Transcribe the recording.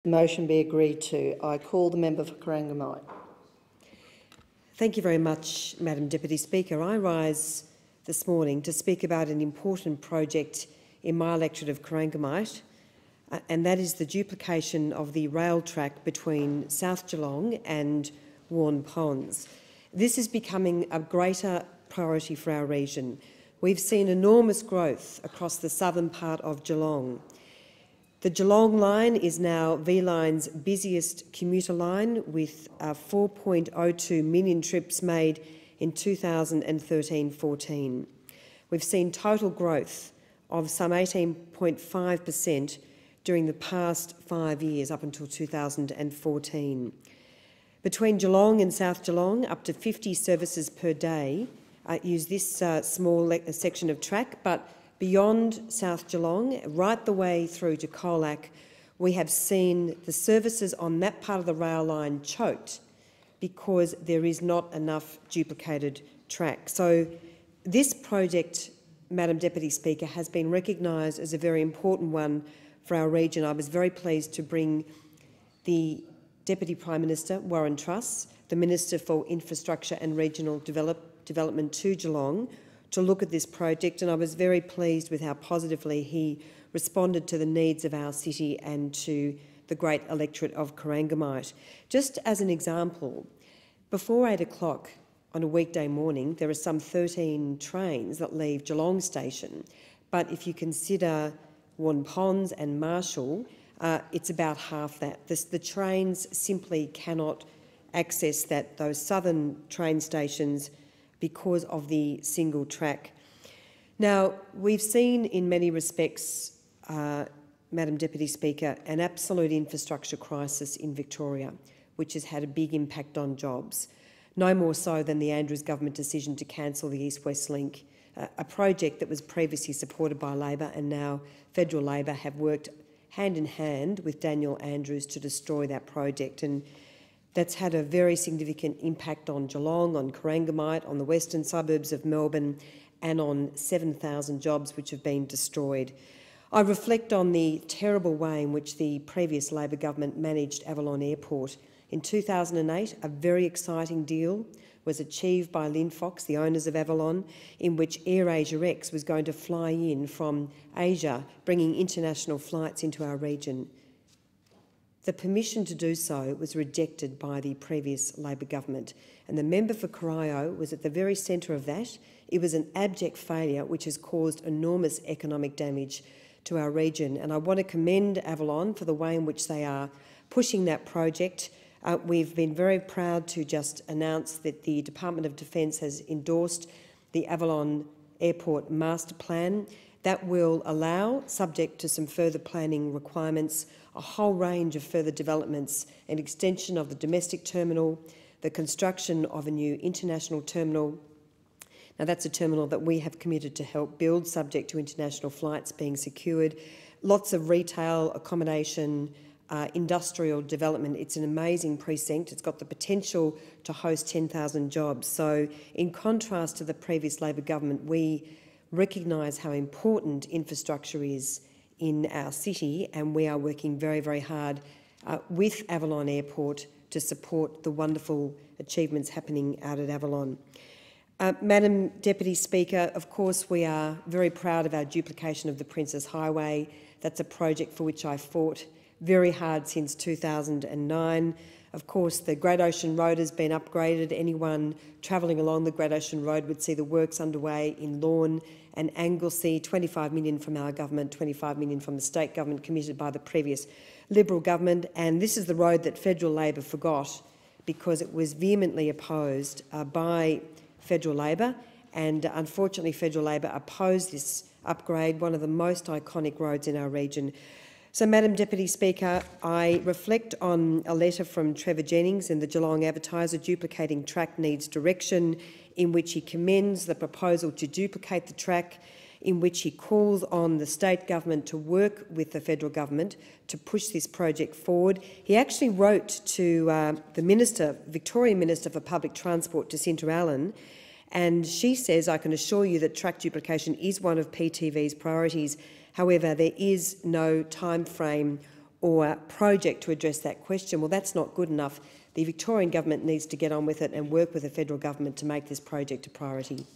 The motion be agreed to. I call the member for Corangamite. Thank you very much, Madam Deputy Speaker. I rise this morning to speak about an important project in my electorate of Corangamite, and that is the duplication of the rail track between South Geelong and Warn Ponds. This is becoming a greater priority for our region. We've seen enormous growth across the southern part of Geelong. The Geelong line is now V-Line's busiest commuter line, with 4.02 million trips made in 2013-14. We've seen total growth of some 18.5% during the past 5 years, up until 2014. Between Geelong and South Geelong, up to 50 services per day use this small section of track, but beyond South Geelong, right the way through to Colac, we have seen the services on that part of the rail line choked because there is not enough duplicated track. So this project, Madam Deputy Speaker, has been recognised as a very important one for our region. I was very pleased to bring the Deputy Prime Minister, Warren Truss, the Minister for Infrastructure and Regional Development to Geelong, to look at this project, and I was very pleased with how positively he responded to the needs of our city and to the great electorate of Corangamite. Just as an example, before 8 o'clock on a weekday morning, there are some 13 trains that leave Geelong Station, but if you consider Warn Ponds and Marshall, it's about half that. The trains simply cannot access those southern train stations because of the single track. Now, we've seen in many respects, Madam Deputy Speaker, an absolute infrastructure crisis in Victoria, which has had a big impact on jobs, no more so than the Andrews government decision to cancel the East-West Link, a project that was previously supported by Labor, and now federal Labor have worked hand in hand with Daniel Andrews to destroy that project. And that's had a very significant impact on Geelong, on Corangamite, on the western suburbs of Melbourne, and on 7,000 jobs which have been destroyed. I reflect on the terrible way in which the previous Labor government managed Avalon Airport. In 2008, a very exciting deal was achieved by Linfox, the owners of Avalon, in which AirAsia X was going to fly in from Asia, bringing international flights into our region. The permission to do so was rejected by the previous Labor government, and the member for Corio was at the very centre of that. It was an abject failure which has caused enormous economic damage to our region, and I want to commend Avalon for the way in which they are pushing that project. We've been very proud to just announce that the Department of Defence has endorsed the Avalon Airport Master Plan. That will allow, subject to some further planning requirements, a whole range of further developments, an extension of the domestic terminal, the construction of a new international terminal. Now, that's a terminal that we have committed to help build, subject to international flights being secured. Lots of retail, accommodation, industrial development. It's an amazing precinct. It's got the potential to host 10,000 jobs. So, in contrast to the previous Labor government, we recognise how important infrastructure is in our city, and we are working very, very hard with Avalon Airport to support the wonderful achievements happening out at Avalon. Madam Deputy Speaker, of course we are very proud of our duplication of the Princes Highway. That's a project for which I fought very hard since 2009. Of course, the Great Ocean Road has been upgraded. Anyone travelling along the Great Ocean Road would see the works underway in Lorne and Anglesey. 25 million from our government, 25 million from the state government, committed by the previous Liberal government. And this is the road that federal Labor forgot because it was vehemently opposed by federal Labor, and unfortunately federal Labor opposed this upgrade, one of the most iconic roads in our region. So, Madam Deputy Speaker, I reflect on a letter from Trevor Jennings in the Geelong Advertiser, Duplicating Track Needs Direction, in which he commends the proposal to duplicate the track, in which he calls on the state government to work with the federal government to push this project forward. He actually wrote to the Victorian Minister for Public Transport, Jacinta Allen, and she says, "I can assure you that track duplication is one of PTV's priorities. However, there is no time frame or project to address that question. Well, that's not good enough. The Victorian government needs to get on with it and work with the federal government to make this project a priority.